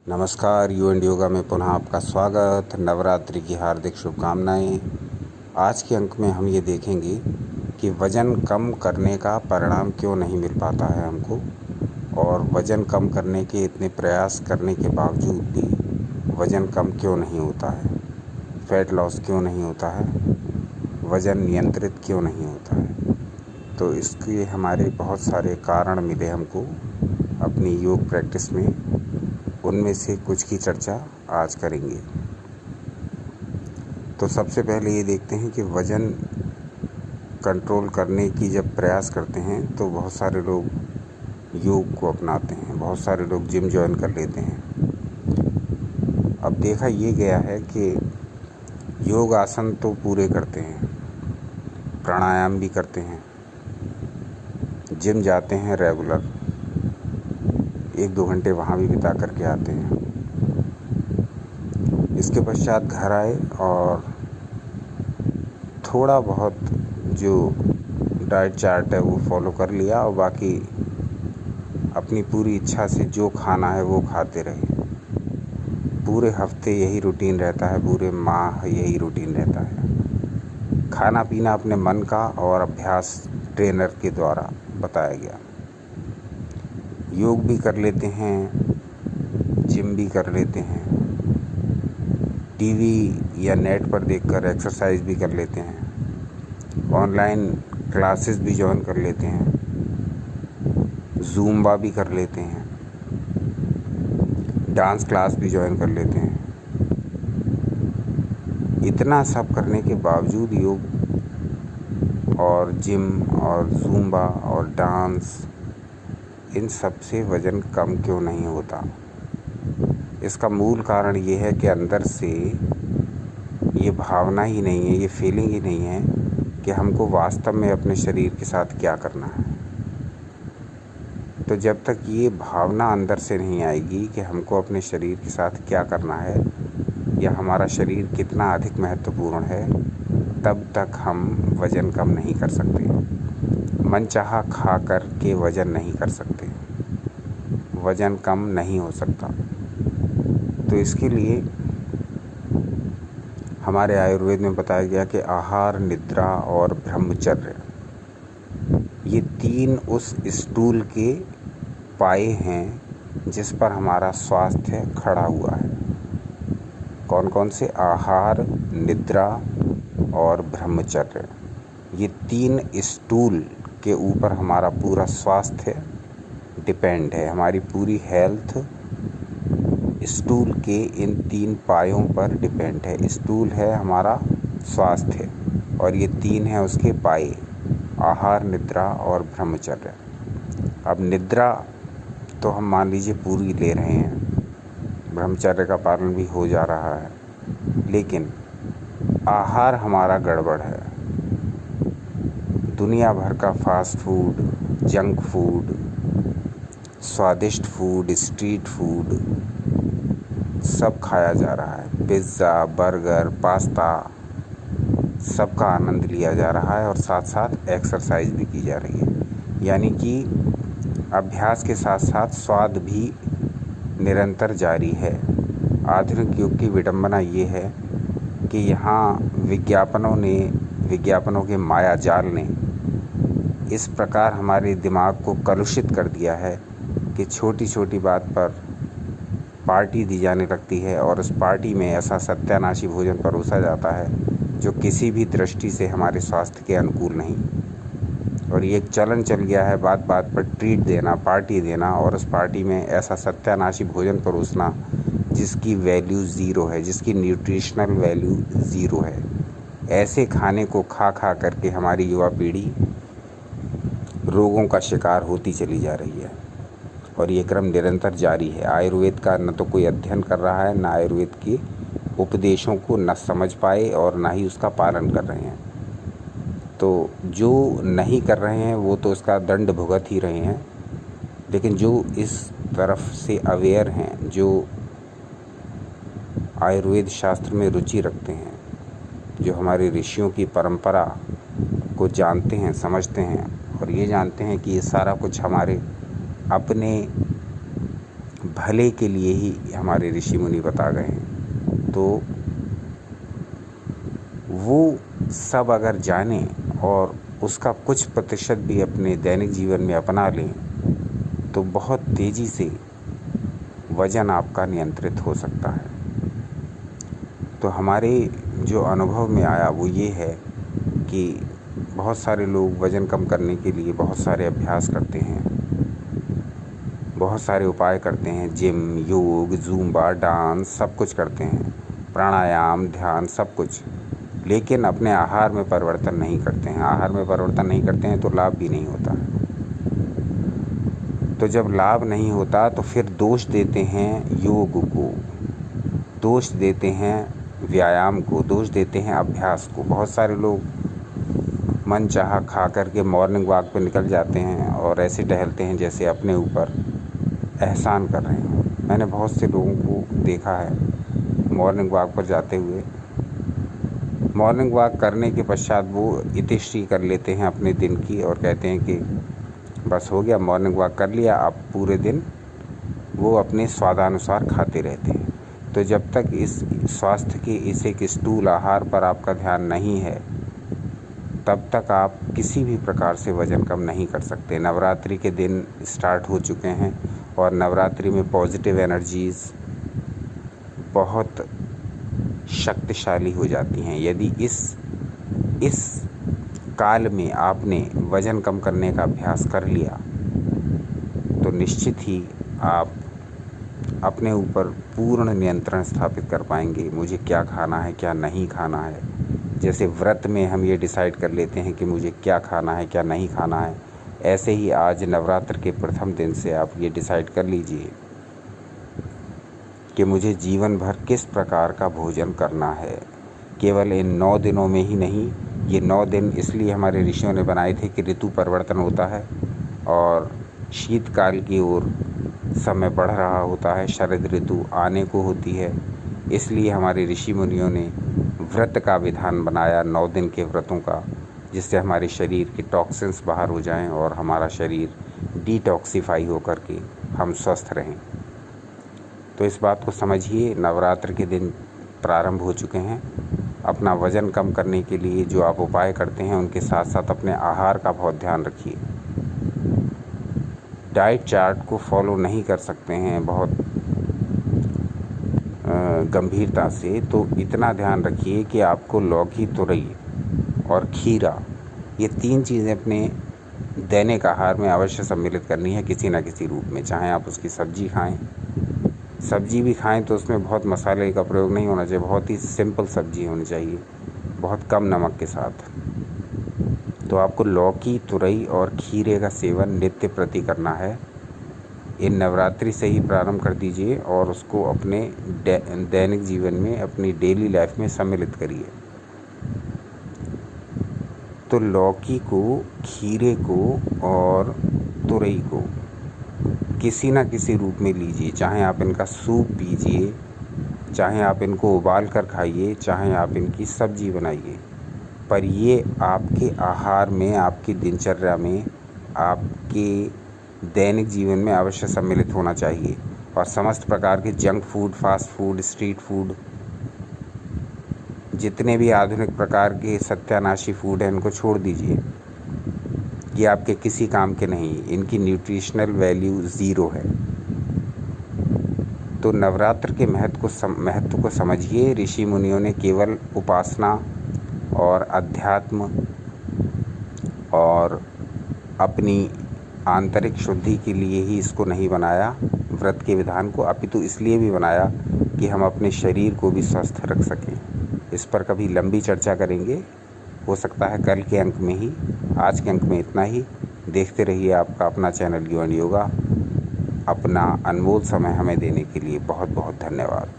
नमस्कार, you and yoga में पुनः आपका स्वागत। नवरात्रि की हार्दिक शुभकामनाएं। आज के अंक में हम ये देखेंगे कि वज़न कम करने का परिणाम क्यों नहीं मिल पाता है हमको, और वज़न कम करने के इतने प्रयास करने के बावजूद भी वज़न कम क्यों नहीं होता है, फैट लॉस क्यों नहीं होता है, वज़न नियंत्रित क्यों नहीं होता है। तो इसके हमारे बहुत सारे कारण मिले हमको अपनी योग प्रैक्टिस में, उनमें से कुछ की चर्चा आज करेंगे। तो सबसे पहले ये देखते हैं कि वज़न कंट्रोल करने की जब प्रयास करते हैं तो बहुत सारे लोग योग को अपनाते हैं, बहुत सारे लोग जिम जॉइन कर लेते हैं। अब देखा ये गया है कि योग आसन तो पूरे करते हैं, प्राणायाम भी करते हैं, जिम जाते हैं रेगुलर, 1-2 घंटे वहाँ भी बिता करके आते हैं। इसके पश्चात घर आए और थोड़ा बहुत जो डाइट चार्ट है वो फॉलो कर लिया, और बाकी अपनी पूरी इच्छा से जो खाना है वो खाते रहे। पूरे हफ्ते यही रूटीन रहता है, पूरे माह यही रूटीन रहता है। खाना पीना अपने मन का और अभ्यास ट्रेनर के द्वारा बताया गया। योग भी कर लेते हैं, जिम भी कर लेते हैं, टीवी या नेट पर देखकर एक्सरसाइज भी कर लेते हैं, ऑनलाइन क्लासेस भी ज्वाइन कर लेते हैं, ज़ूम्बा भी कर लेते हैं, डांस क्लास भी ज्वाइन कर लेते हैं। इतना सब करने के बावजूद योग और जिम और ज़ूम्बा और डांस, इन सब से वज़न कम क्यों नहीं होता। इसका मूल कारण ये है कि अंदर से ये भावना ही नहीं है, ये फीलिंग ही नहीं है कि हमको वास्तव में अपने शरीर के साथ क्या करना है। तो जब तक ये भावना अंदर से नहीं आएगी कि हमको अपने शरीर के साथ क्या करना है या हमारा शरीर कितना अधिक महत्वपूर्ण है, तब तक हम वज़न कम नहीं कर सकते। मनचाहा खा कर के वज़न नहीं कर सकते, वज़न कम नहीं हो सकता। तो इसके लिए हमारे आयुर्वेद में बताया गया कि आहार, निद्रा और ब्रह्मचर्य, ये 3 उस स्टूल के पाए हैं जिस पर हमारा स्वास्थ्य खड़ा हुआ है। कौन कौन से? आहार, निद्रा और ब्रह्मचर्य। ये 3 स्टूल के ऊपर हमारा पूरा स्वास्थ्य डिपेंड है। हमारी पूरी हेल्थ स्टूल के इन 3 पायों पर डिपेंड है। स्टूल है हमारा स्वास्थ्य और ये 3 है उसके पाए, आहार, निद्रा और ब्रह्मचर्य। अब निद्रा तो हम मान लीजिए पूरी ले रहे हैं, ब्रह्मचर्य का पालन भी हो जा रहा है, लेकिन आहार हमारा गड़बड़ है। दुनिया भर का फास्ट फूड, जंक फूड, स्वादिष्ट फूड, स्ट्रीट फूड सब खाया जा रहा है। पिज़्ज़ा, बर्गर, पास्ता, सबका आनंद लिया जा रहा है और साथ साथ एक्सरसाइज भी की जा रही है। यानी कि अभ्यास के साथ साथ स्वाद भी निरंतर जारी है। आधुनिक युग की विडंबना ये है कि यहाँ विज्ञापनों के माया जाल ने इस प्रकार हमारे दिमाग को कलुषित कर दिया है कि छोटी छोटी बात पर पार्टी दी जाने लगती है, और उस पार्टी में ऐसा सत्यानाशी भोजन परोसा जाता है जो किसी भी दृष्टि से हमारे स्वास्थ्य के अनुकूल नहीं। और ये एक चलन चल गया है बात बात पर ट्रीट देना, पार्टी देना, और उस पार्टी में ऐसा सत्यानाशी भोजन परोसना जिसकी वैल्यू ज़ीरो है, जिसकी न्यूट्रिशनल वैल्यू ज़ीरो है। ऐसे खाने को खा खा करके हमारी युवा पीढ़ी रोगों का शिकार होती चली जा रही है, और ये क्रम निरंतर जारी है। आयुर्वेद का न तो कोई अध्ययन कर रहा है, न आयुर्वेद के उपदेशों को न समझ पाए और ना ही उसका पालन कर रहे हैं। तो जो नहीं कर रहे हैं वो तो उसका दंड भुगत ही रहे हैं, लेकिन जो इस तरफ से अवेयर हैं, जो आयुर्वेद शास्त्र में रुचि रखते हैं, जो हमारे ऋषियों की परंपरा को जानते हैं, समझते हैं, और ये जानते हैं कि ये सारा कुछ हमारे अपने भले के लिए ही हमारे ऋषि मुनि बता गए हैं। तो वो सब अगर जानें और उसका कुछ प्रतिशत भी अपने दैनिक जीवन में अपना लें तो बहुत तेज़ी से वज़न आपका नियंत्रित हो सकता है। तो हमारे जो अनुभव में आया वो ये है कि बहुत सारे लोग वज़न कम करने के लिए बहुत सारे अभ्यास करते हैं, बहुत सारे उपाय करते हैं, जिम, योग, ज़ुम्बा, डांस सब कुछ करते हैं, प्राणायाम, ध्यान सब कुछ, लेकिन अपने आहार में परिवर्तन नहीं करते हैं। आहार में परिवर्तन नहीं करते हैं तो लाभ भी नहीं होता है। तो जब लाभ नहीं होता तो फिर दोष देते हैं योग को, दोष देते हैं व्यायाम को, दोष देते हैं अभ्यास को। बहुत सारे लोग मन चाहा खा करके मॉर्निंग वॉक पे निकल जाते हैं और ऐसे टहलते हैं जैसे अपने ऊपर एहसान कर रहे हों। मैंने बहुत से लोगों को देखा है मॉर्निंग वॉक पर जाते हुए। मॉर्निंग वॉक करने के पश्चात वो इतिश्री कर लेते हैं अपने दिन की और कहते हैं कि बस हो गया, मॉर्निंग वॉक कर लिया। अब पूरे दिन वो अपने स्वादानुसार खाते रहते हैं। तो जब तक इस स्वास्थ्य के इस एक स्थूल आहार पर आपका ध्यान नहीं है तब तक आप किसी भी प्रकार से वज़न कम नहीं कर सकते। नवरात्रि के दिन स्टार्ट हो चुके हैं और नवरात्रि में पॉजिटिव एनर्जीज़ बहुत शक्तिशाली हो जाती हैं। यदि इस काल में आपने वज़न कम करने का अभ्यास कर लिया तो निश्चित ही आप अपने ऊपर पूर्ण नियंत्रण स्थापित कर पाएंगे। मुझे क्या खाना है, क्या नहीं खाना है। जैसे व्रत में हम ये डिसाइड कर लेते हैं कि मुझे क्या खाना है, क्या नहीं खाना है, ऐसे ही आज नवरात्र के प्रथम दिन से आप ये डिसाइड कर लीजिए कि मुझे जीवन भर किस प्रकार का भोजन करना है। केवल इन 9 दिनों में ही नहीं, ये 9 दिन इसलिए हमारे ऋषियों ने बनाए थे कि ऋतु परिवर्तन होता है और शीतकाल की ओर समय बढ़ रहा होता है, शरद ऋतु आने को होती है। इसलिए हमारे ऋषि मुनियों ने व्रत का विधान बनाया, 9 दिन के व्रतों का, जिससे हमारे शरीर के टॉक्सिन्स बाहर हो जाएं और हमारा शरीर डिटॉक्सिफाई होकर के हम स्वस्थ रहें। तो इस बात को समझिए, नवरात्र के दिन प्रारंभ हो चुके हैं। अपना वज़न कम करने के लिए जो आप उपाय करते हैं उनके साथ साथ अपने आहार का बहुत ध्यान रखिए। डाइट चार्ट को फॉलो नहीं कर सकते हैं बहुत गंभीरता से, तो इतना ध्यान रखिए कि आपको लौकी, तुरई और खीरा, ये 3 चीज़ें अपने दैनिक आहार में अवश्य सम्मिलित करनी है किसी न किसी रूप में। चाहे आप उसकी सब्जी खाएं, सब्जी भी खाएं तो उसमें बहुत मसाले का प्रयोग नहीं होना चाहिए, बहुत ही सिंपल सब्जी होनी चाहिए, बहुत कम नमक के साथ। तो आपको लौकी, तुरई और खीरे का सेवन नित्य प्रति करना है। इन नवरात्रि से ही प्रारंभ कर दीजिए और उसको अपने दैनिक जीवन में, अपनी डेली लाइफ में सम्मिलित करिए। तो लौकी को, खीरे को और तुरई को किसी न किसी रूप में लीजिए। चाहे आप इनका सूप पीजिए, चाहे आप इनको उबाल कर खाइए, चाहे आप इनकी सब्जी बनाइए, पर ये आपके आहार में, आपकी दिनचर्या में, आपके दैनिक जीवन में अवश्य सम्मिलित होना चाहिए। और समस्त प्रकार के junk food, fast food, street food, जितने भी आधुनिक प्रकार के सत्यानाशी फूड हैं इनको छोड़ दीजिए। ये आपके किसी काम के नहीं, इनकी न्यूट्रिशनल वैल्यू 0 है। तो नवरात्र के महत्व को समझिए। ऋषि मुनियों ने केवल उपासना और अध्यात्म और अपनी आंतरिक शुद्धि के लिए ही इसको नहीं बनाया, व्रत के विधान को, अपितु इसलिए भी बनाया कि हम अपने शरीर को भी स्वस्थ रख सकें। इस पर कभी लंबी चर्चा करेंगे, हो सकता है कल के अंक में ही। आज के अंक में इतना ही। देखते रहिए आपका अपना चैनल यू एंड योगा। अपना अनमोल समय हमें देने के लिए बहुत बहुत धन्यवाद।